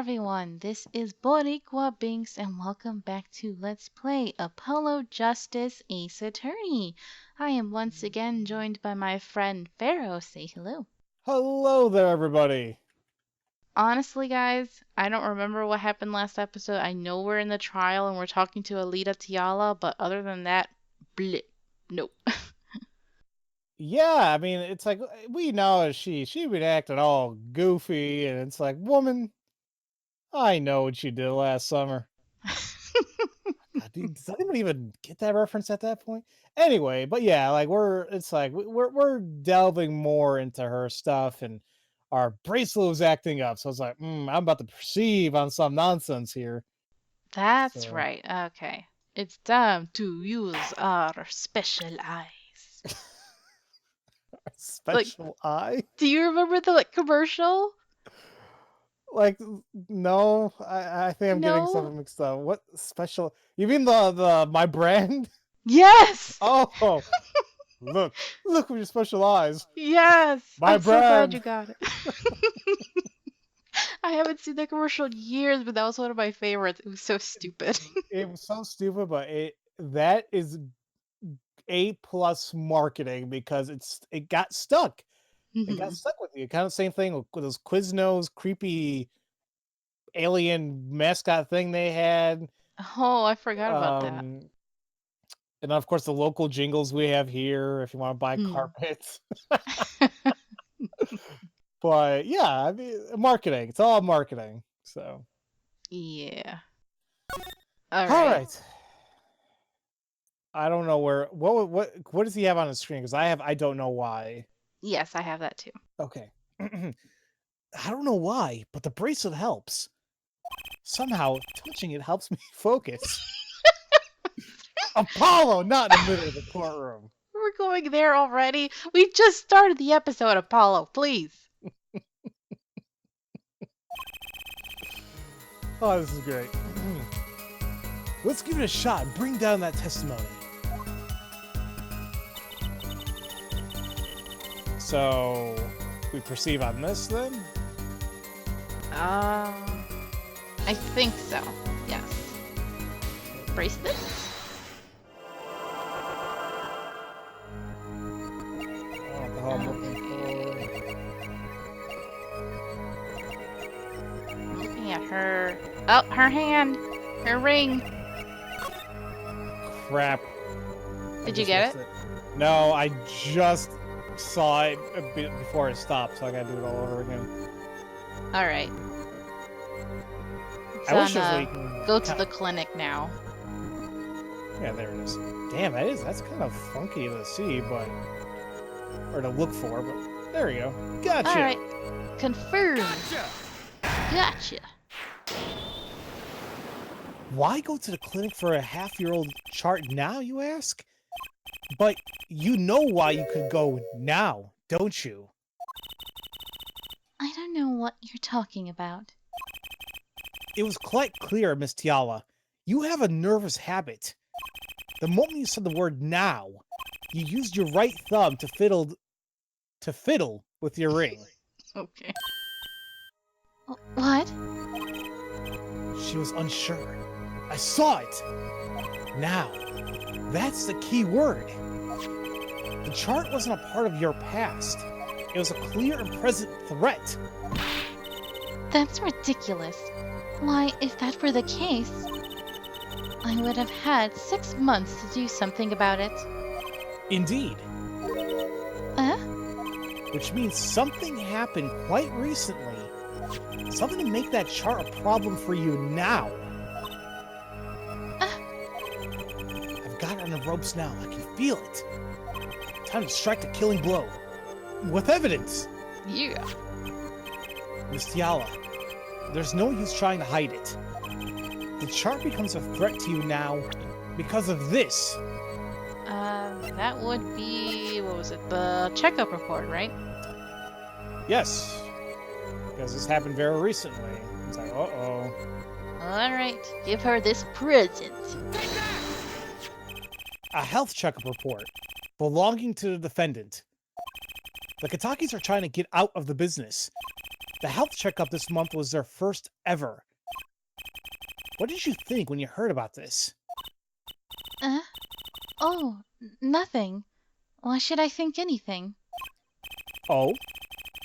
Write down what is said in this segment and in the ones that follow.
everyone, this is Boricua Binks and welcome back to Let's Play Apollo Justice Ace Attorney. I am once again joined by my friend Pharaoh. Say hello. Hello there, everybody. Honestly, guys, I don't remember what happened last episode. I know we're in the trial and we're talking to Alita Tiala, but other than that, bleh. Nope. Yeah, I mean, it's like we know she been acting all goofy, and it's like, woman, I know what you did last summer. God, dude, does anyone even get that reference at that point? Anyway, but yeah, like it's like we're delving more into her stuff, and our bracelet was acting up, so it's like, I'm about to perceive on some nonsense here. That's So right. Okay. It's time to use our special eyes. Like, special eye. do you remember the commercial? Like, no, I think I'm getting No? something mixed up. What special? You mean the my brand? Yes! Oh, look with your special eyes. Yes! My I'm so glad you brand. got it. I haven't seen that commercial in years, but that was one of my favorites. It was so stupid. It was so stupid, but that is A+ marketing because it got stuck. It got Mhm. stuck with you. Kind of same thing with those Quiznos creepy alien mascot thing they had. Oh, I forgot about that. Um, and of course the local jingles we have here if you want to buy Hmm. carpets. But yeah, I mean, marketing. It's all marketing. So, Yeah. All all right. right. I don't know where. What does he have on his screen? Because I don't know why. Yes, I have that too. Okay. I don't know why, but the bracelet helps. Somehow, touching it helps me focus. Apollo, not in the middle of the courtroom. We're going there already. We just started the episode, Apollo. Please. Oh, this is great. Let's give it a shot and bring down that testimony. So, we perceive on this then? I think so. Yes. Bracelet? Oh, I'm looking I'm looking at her. Oh, her hand. Her ring. crap. Did you get it? No, I just saw it a bit before it stopped, so I gotta do it all over again. All right. I wish it was like Go to the clinic now. Yeah, there it is. Damn, that's kind of funky to see, but or to look for, but there you go. Gotcha. All right. Confirmed. Gotcha. Why go to the clinic for a half-year-old chart now, you ask? But you know why you could go now, don't you? I don't know what you're talking about. It was quite clear, Miss Tiala. You have a nervous habit. The moment you said the word now, you used your right thumb to fiddle with your ring. Okay. What? She was unsure. I saw it! Now, that's the key word. The chart wasn't a part of your past. It was a clear and present threat. That's ridiculous. Why, if that were the case, I would have had 6 months to do something about it. Indeed. Huh? Which means something happened quite recently. Something to make that chart a problem for you now. I've got her on the ropes now. I can feel it. Time to strike the killing blow. With evidence. Yeah. Miss Tiala, there's no use trying to hide it. The chart becomes a threat to you now because of this. That would be, what was it, the checkup report, right? Yes. Because this happened very recently. It's like, uh-oh. Alright, give her this present. A health checkup report belonging to the defendant. The Katakis are trying to get out of the business. The health checkup this month was their first ever. What did you think when you heard about this? Uh, oh, nothing. Why should I think anything? Oh,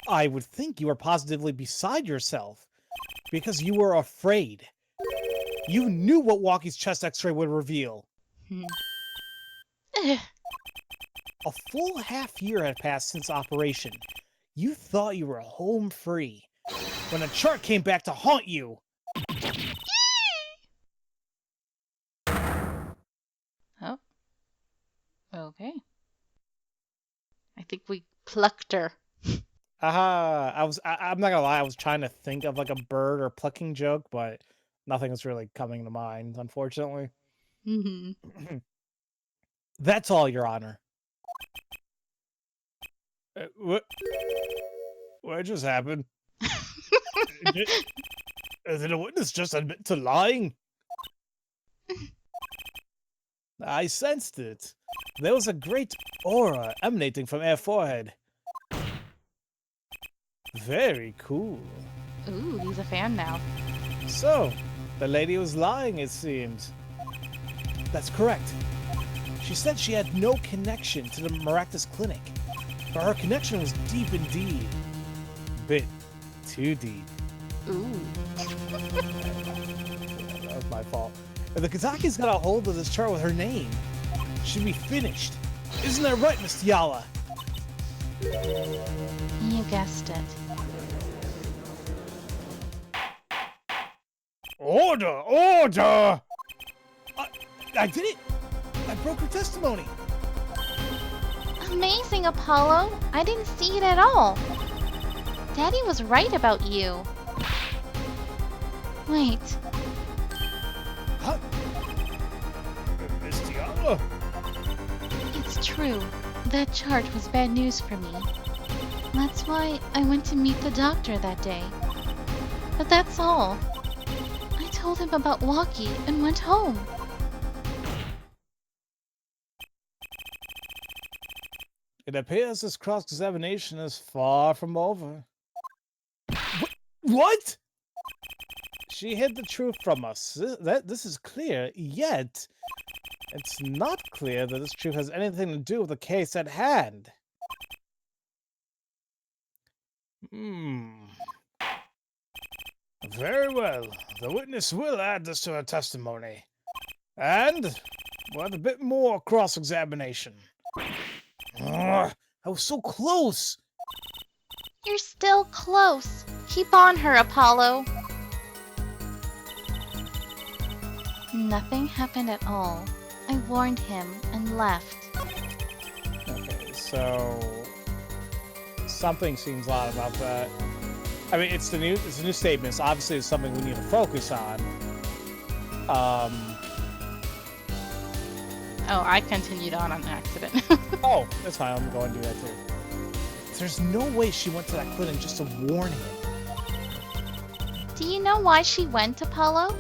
I would think you were positively beside yourself because you were afraid. You knew what Walkie's chest x-ray would reveal. Hmm. Eh, A full half year had passed since operation. You thought you were home free when a chart came back to haunt you. Oh, okay. I think we plucked her. Aha! I'm not gonna lie. I was trying to think of like a bird or plucking joke, but nothing was really coming to mind, unfortunately. Hmm. That's all, Your Honor. What just happened? Did a witness just admit to lying? I sensed it. There was a great aura emanating from her forehead. Very cool. Ooh, he's a fan now. So, the lady was lying, it seems. That's correct. She said she had no connection to the Maractus Clinic, but her connection was deep indeed. Bit too deep. Ooh. That was my fault. If the Kazaki's got a hold of this chart with her name, she'd be finished. Isn't that right, Miss Tiala? You guessed it. Order! Order! I did it! I broke her testimony! Amazing, Apollo! I didn't see it at all. Daddy was right about you. Wait, Huh? Miss Tiala? it's true. That chart was bad news for me. That's why I went to meet the doctor that day. But that's all. I told him about Walkie and went home. It appears this cross-examination is far from over. What? She hid the truth from us. This is clear, yet it's not clear that this truth has anything to do with the case at hand. Very well. The witness will add this to her testimony. And we'll have a bit more cross-examination. I was so close! You're still close. Keep on her, Apollo. Nothing happened at all. I warned him and left. Okay, so something seems odd about that. I mean, it's a new statement, so obviously it's something we need to focus on. Oh, I continued on accident. Oh, that's fine. I'm going to do that too. There's no way she went to that clinic just to warn him. Do you know why she went, Apollo?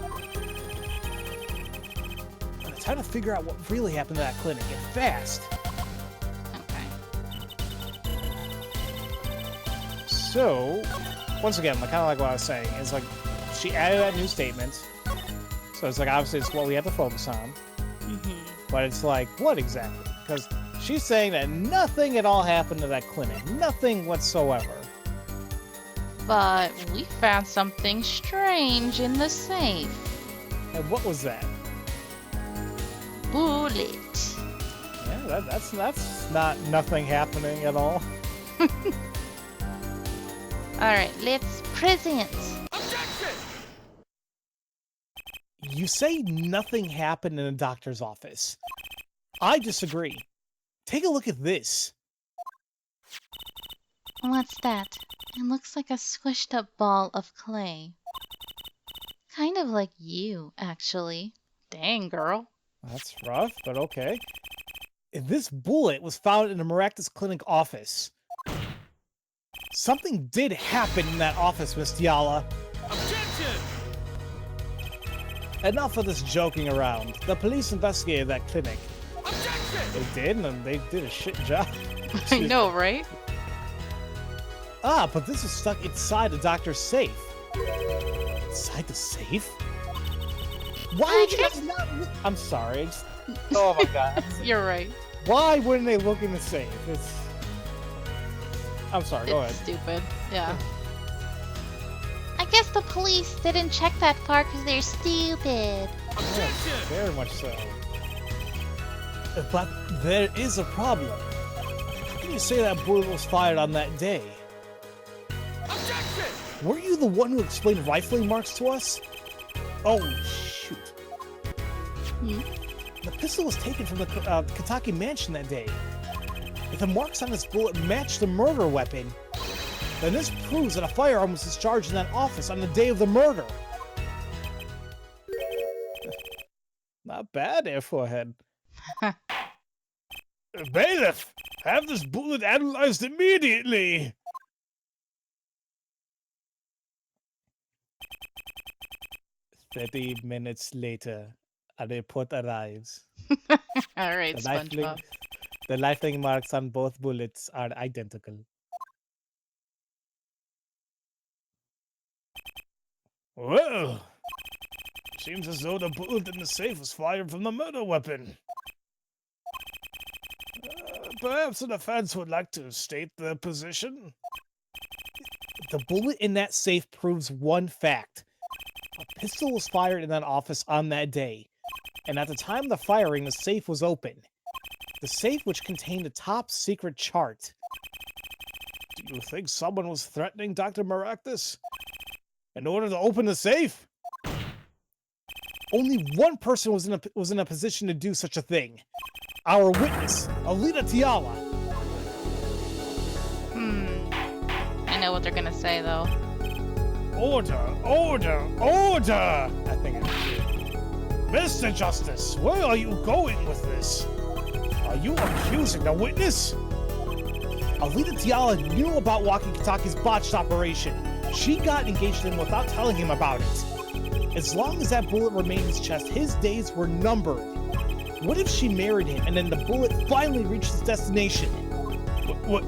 But it's time to figure out what really happened to that clinic, and fast. Okay. So, once again, kind of like what I was saying, it's like she added that new statement. So it's like obviously it's what we have to focus on. But it's like, what exactly? Because she's saying that nothing at all happened to that clinic. Nothing whatsoever. But we found something strange in the safe. And what was that? Bullet. Yeah, that's not nothing happening at all. Alright, let's present. You say nothing happened in a doctor's office. I disagree. Take a look at this. What's that? It looks like a squished up ball of clay. Kind of like you, actually. Dang, girl. That's rough, but okay. This bullet was found in a Maractus Clinic office. Something did happen in that office, Miss Tiala. Objection! Enough of this joking around. The police investigated that clinic. Objection! They did, and they did a shit job. I know, right? Ah, but this is stuck inside the doctor's safe. Inside the safe? Why I would you guys not look? I'm sorry. Oh my god. You're right. Why wouldn't they look in the safe? I'm sorry, go ahead. It's stupid. Yeah. I guess the police didn't check that far because they're stupid. Yes, very much so. But there is a problem. How can you say that bullet was fired on that day? Objection! Were you the one who explained rifling marks to us? Oh, shoot. Hmm? The pistol was taken from the Kataki mansion that day. If the marks on this bullet match the murder weapon, then this proves that a firearm was discharged in that office on the day of the murder. Not bad there, forehead. Bailiff, have this bullet analyzed immediately. 30 minutes later, a report arrives. All right, SpongeBob. The lifelink marks on both bullets are identical. Well, seems as though the bullet in the safe was fired from the murder weapon. Perhaps the defense would like to state their position? The bullet in that safe proves one fact. A pistol was fired in that office on that day, and at the time of the firing, the safe was open. The safe which contained a top-secret chart. Do you think someone was threatening Dr. Maractus in order to open the safe? Only one person was in a position to do such a thing. Our witness, Alita Tiala. I know what they're gonna say, though. Order, order, order! I think it's true. Mr. Justice, where are you going with this? Are you accusing the witness? Alita Tiala knew about Waki Kataki's botched operation. She got engaged in him without telling him about it. As long as that bullet remained in his chest, his days were numbered. What if she married him and then the bullet finally reached its destination? What?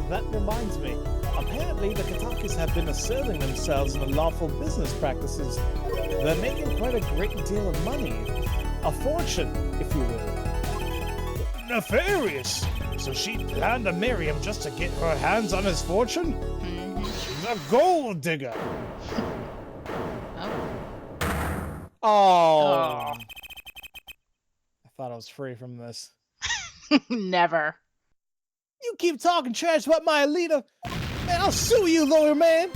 That reminds me. Apparently, the Katakis have been asserting themselves in unlawful business practices. They're making quite a great deal of money. A fortune, if you will. Nefarious! So she planned to marry him just to get her hands on his fortune? She's a gold digger! Oh. I thought I was free from this. Never. You keep talking trash about my Alita, man, I'll sue you, lawyer man!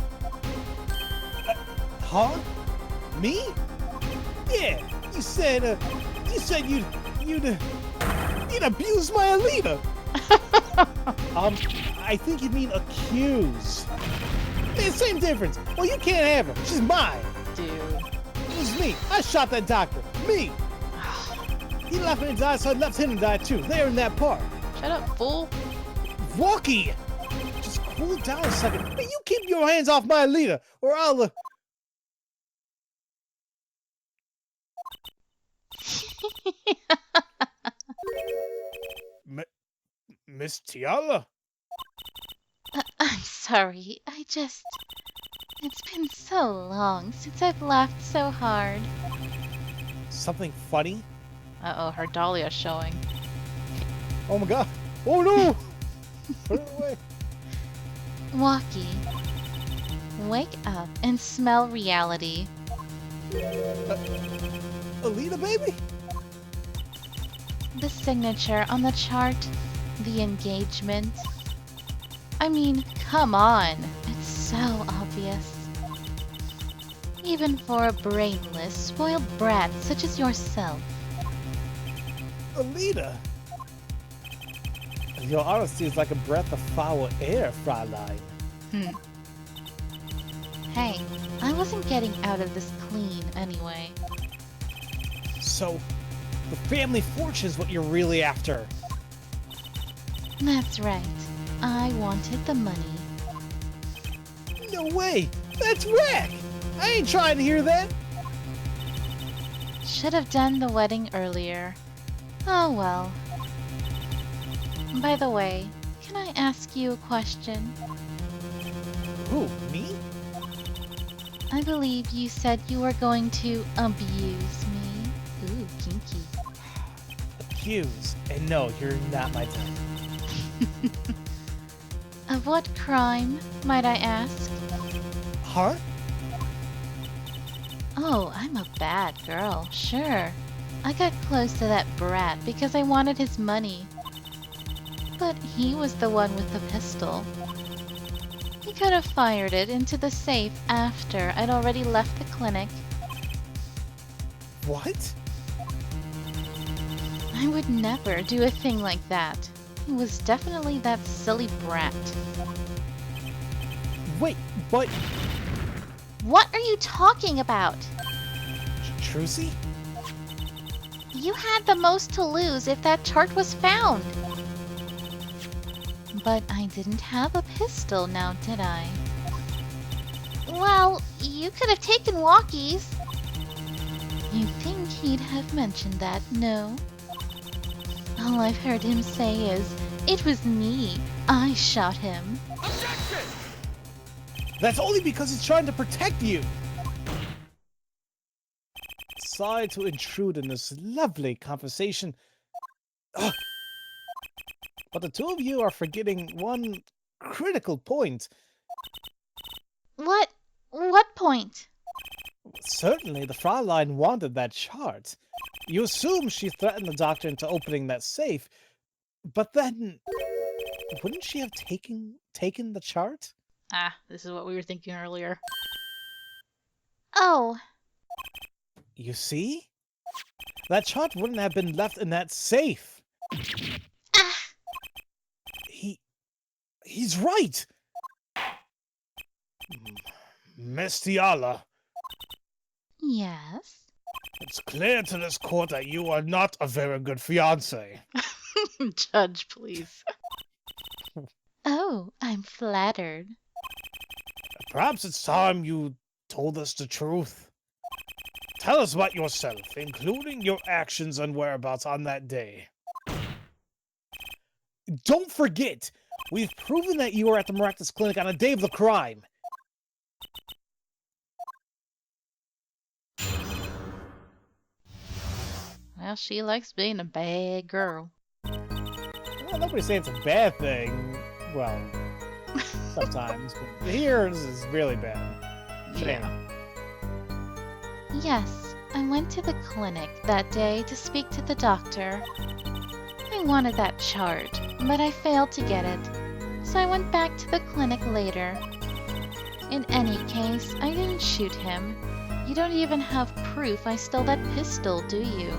Huh? Me? Yeah, you said you'd abuse my Alita! I think you mean accuse. Hey, same difference. Well, you can't have her. She's mine. Dude. It was me. I shot that doctor. Me. He left me to die, so I left him to die too. They're in that part. Shut up, fool. Walkie! Just cool down a second. Hey, you keep your hands off my Alita, or I'll... Miss Tiala? I'm sorry. It's been so long since I've laughed so hard. Something funny? Uh-oh, her Dahlia's showing. Oh my god. Oh no! Put it away. Walkie, wake up and smell reality. Alita, baby? The signature on the chart, the engagement. I mean, come on. It's so obvious. Even for a brainless, spoiled brat such as yourself. Alita? Your honesty is like a breath of foul air, Fräulein. Hey, I wasn't getting out of this clean anyway. So, the family fortune is what you're really after. That's right. I wanted the money. No way! That's whack! I ain't trying to hear that! Should have done the wedding earlier. Oh well. By the way, can I ask you a question? Who, me? I believe you said you were going to abuse me. Ooh, kinky. Accused. And no, you're not my type. Of what crime, might I ask? Huh? Oh, I'm a bad girl, sure. I got close to that brat because I wanted his money. But he was the one with the pistol. He could have fired it into the safe after I'd already left the clinic. What? I would never do a thing like that. He was definitely that silly brat. Wait, but... What are you talking about? Trucy? You had the most to lose if that chart was found. But I didn't have a pistol now, did I? Well, you could have taken walkies. You think he'd have mentioned that, no? All I've heard him say is, it was me. I shot him. Objection! That's only because he's trying to protect you. Sorry to intrude in this lovely conversation. Ugh. But the two of you are forgetting one critical point. What? What point? Certainly, the Fraulein wanted that chart. You assume she threatened the doctor into opening that safe, but then... wouldn't she have taken the chart? Ah, this is what we were thinking earlier. Oh. You see? That chart wouldn't have been left in that safe. Ah. He's right! Miss Tiala, Yes? it's clear to this court that you are not a very good fiancé. Judge, please. Oh, I'm flattered. Perhaps it's time you told us the truth. Tell us about yourself, including your actions and whereabouts on that day. Don't forget, we've proven that you were at the Miraculous Clinic on the day of the crime. Well, she likes being a bad girl. Well, nobody's saying it's a bad thing. Well, sometimes. But here, this is really bad. Shame. Yeah. Yes, I went to the clinic that day to speak to the doctor. I wanted that chart, but I failed to get it, so I went back to the clinic later. In any case, I didn't shoot him. You don't even have proof I stole that pistol, do you?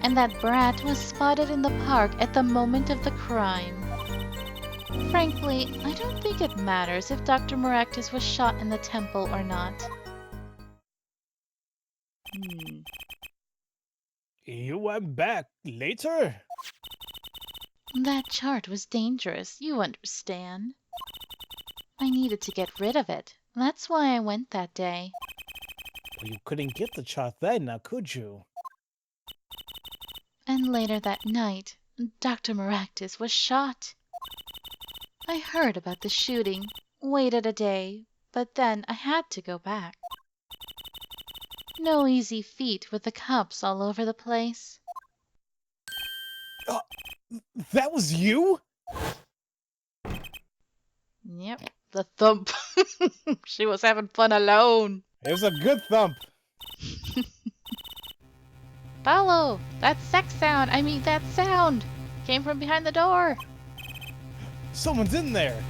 And that brat was spotted in the park at the moment of the crime. Frankly, I don't think it matters if Dr. Maractus was shot in the temple or not. You went back later? That chart was dangerous, you understand. I needed to get rid of it. That's why I went that day. Well, you couldn't get the chart then, now could you? And later that night, Dr. Maractus was shot. I heard about the shooting, waited a day, but then I had to go back. No easy feat with the cops all over the place. That was you? Yep, the thump. She was having fun alone. It was a good thump. Paulo, that that sound came from behind the door. Someone's in there.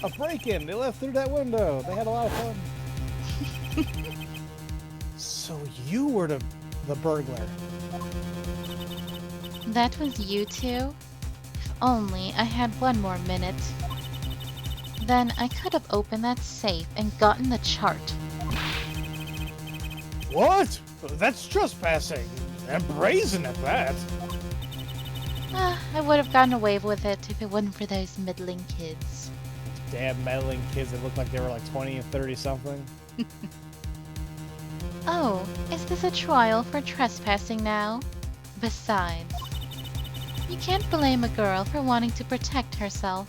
A break-in. They left through that window. They had a lot of fun. So you were the burglar. That was you two? If only I had one more minute. Then I could have opened that safe and gotten the chart. What? That's trespassing. And brazen at that. I would have gotten away with it if it wasn't for those middling kids. Damn meddling kids that looked like they were like 20 and 30 something. Oh, is this a trial for trespassing now? Besides, You can't blame a girl for wanting to protect herself.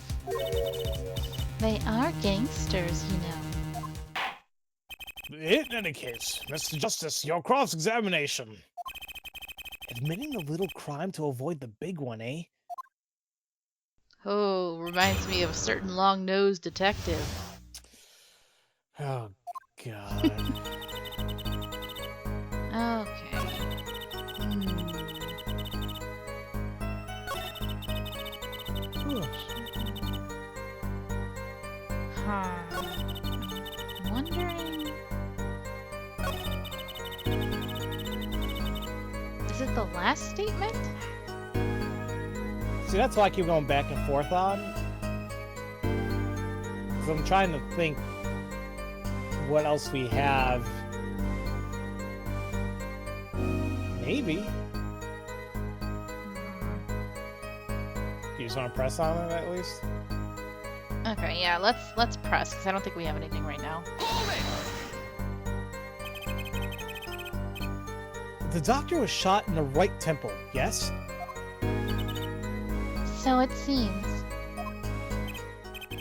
They are gangsters, you know. In any case, Mr. Justice, your cross-examination. Admitting a little crime to avoid the big one, eh? Oh, reminds me of a certain long-nosed detective. Oh, God. Okay. Huh. I'm wondering... Is it the last statement? See, that's why I keep going back and forth on. Because I'm trying to think what else we have. Maybe. You just want to press on it at least? Okay, yeah, let's press, because I don't think we have anything right now. The doctor was shot in the right temple, yes? So it seems.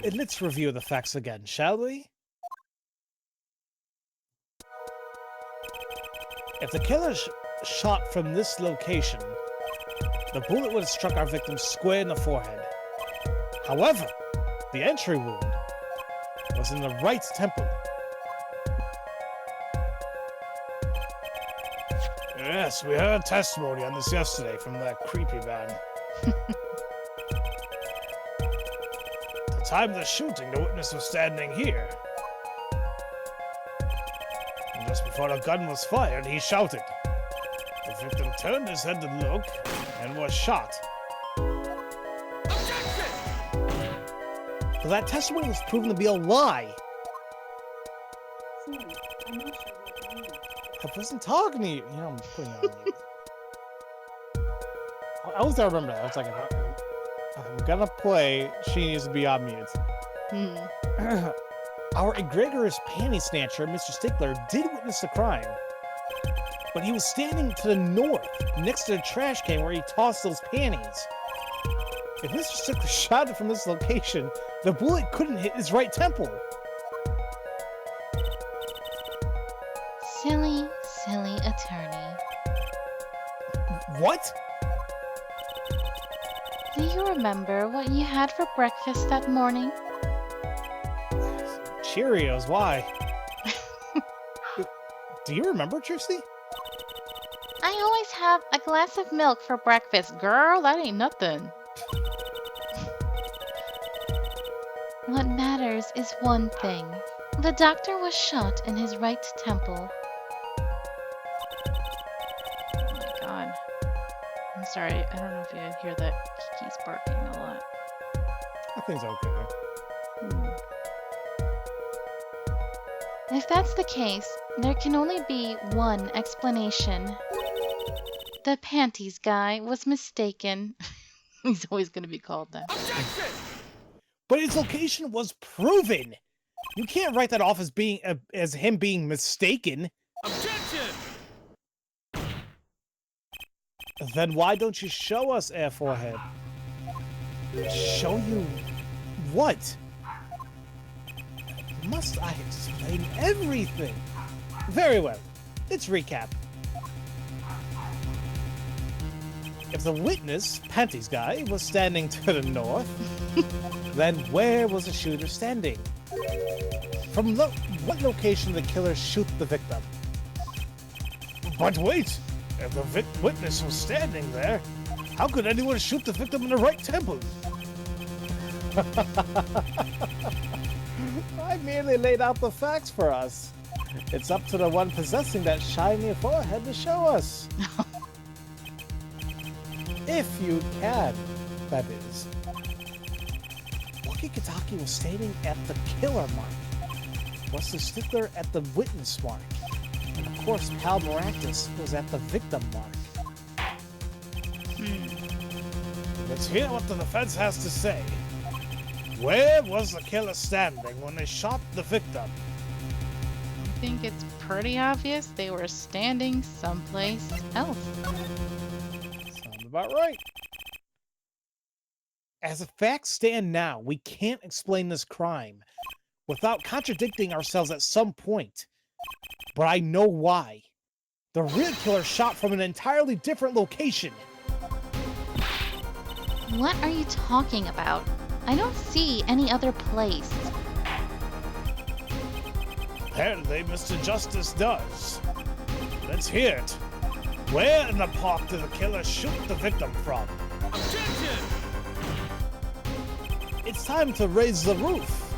And let's review the facts again, shall we? If the killer shot from this location, the bullet would have struck our victim square in the forehead. However, the entry wound was in the right temple. Yes, we heard testimony on this yesterday from that creepy man. At the time of the shooting, the witness was standing here. And just before the gun was fired, he shouted. The victim turned his head to look and was shot. But that testimony was proven to be a lie. Sorry, I'm not sure what you mean. I wasn't talking to you. You know, I'm putting you on mute. I always gotta remember that. I was like, if I'm gonna play, she needs to be on mute. Our egregious panty snatcher, Mr. Stickler, did witness the crime. But he was standing to the north, next to the trash can where he tossed those panties. If Mr. Stickler shot it from this location, the bullet couldn't hit his right temple. Silly, silly attorney. What? Do you remember what you had for breakfast that morning? Cheerios, why? Do you remember, Trixie? I always have a glass of milk for breakfast, girl. That ain't nothing. What matters is one thing. The doctor was shot in his right temple. Oh my god. I'm sorry, I don't know if you hear that. Kiki's barking a lot. I think it's okay. If that's the case, there can only be one explanation. The panties guy was mistaken. He's always going to be called that. But his location was proven. You can't write that off as being as him being mistaken. Objection! Then why don't you show us, Air Forehead? Show you what? Must I explain everything? Very well. Let's recap. If the witness, Panties Guy, was standing to the north, then where was the shooter standing? From what location did the killer shoot the victim? But wait! If the witness was standing there, how could anyone shoot the victim in the right temple? I merely laid out the facts for us. It's up to the one possessing that shiny forehead to show us. If you can, that is. Lucky Kataki was standing at the killer mark. Was the Stickler at the witness mark? And of course, Pal Maractus was at the victim mark. Let's hear what the defense has to say. Where was the killer standing when they shot the victim? I think it's pretty obvious they were standing someplace else. Sounds about right. As the facts stand now, we can't explain this crime without contradicting ourselves at some point. But I know why. The real killer shot from an entirely different location. What are you talking about? I don't see any other place. Apparently, Mr. Justice does. Let's hear it. Where in the park did the killer shoot the victim from? Objection! It's time to raise the roof.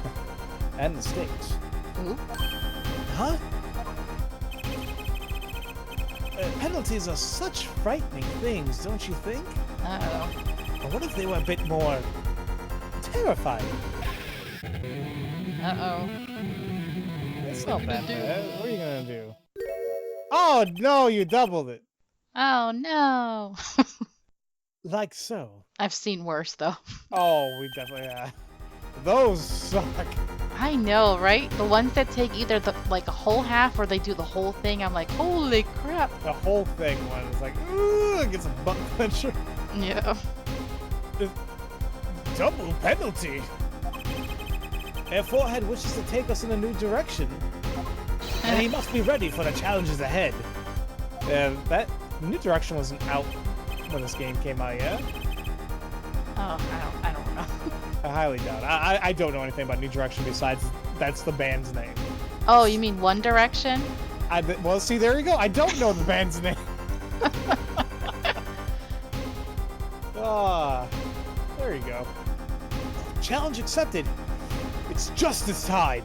And the stakes. Ooh. Huh? Penalties are such frightening things, don't you think? Uh-oh. Or what if they were a bit more terrifying? Uh-oh. It's not that bad. What are you gonna do? Oh no, you doubled it. Oh, no. Like so. I've seen worse, though. Oh, we definitely have. Those suck. I know, right? The ones that take either like a whole half or they do the whole thing, I'm like, holy crap. The whole thing one is like, ooh, it gets a butt clencher. Yeah. Double penalty. And Forehead wishes to take us in a new direction. And he must be ready for the challenges ahead. That new direction wasn't out when this game came out yet. Oh, I don't know. I highly doubt it. I don't know anything about New Direction besides that's the band's name. Oh, you mean One Direction? Well, see, there you go. I don't know the band's name. Ah, there you go. Challenge accepted. It's justice time.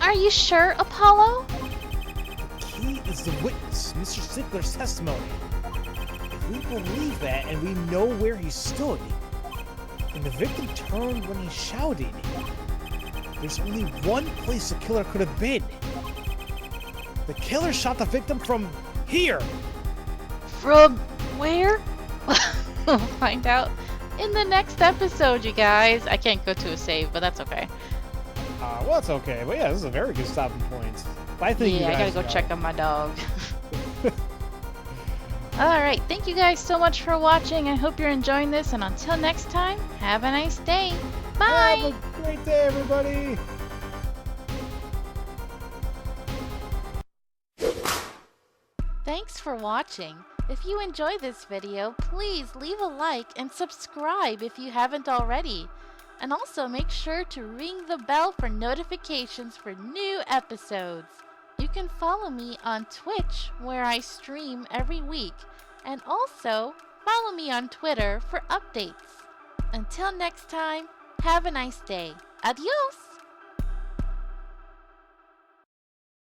Are you sure, Apollo? The key is the witness, Mr. Stickler's testimony. If we believe that and we know where he stood, and the victim turned when he shouted, there's only one place the killer could have been. The killer shot the victim from here. From where? We'll find out in the next episode, you guys. I can't go to a save, but that's okay. Well, it's okay. But yeah, this is a very good stopping point. I think Yeah, I gotta go check on my dog. Alright, thank you guys so much for watching. I hope you're enjoying this, and until next time, have a nice day. Bye! Have a great day, everybody. Thanks for watching. If you enjoyed this video, please leave a like and subscribe if you haven't already. And also make sure to ring the bell for notifications for new episodes. You can follow me on Twitch, where I stream every week, and also follow me on Twitter for updates. Until next time, have a nice day. Adios!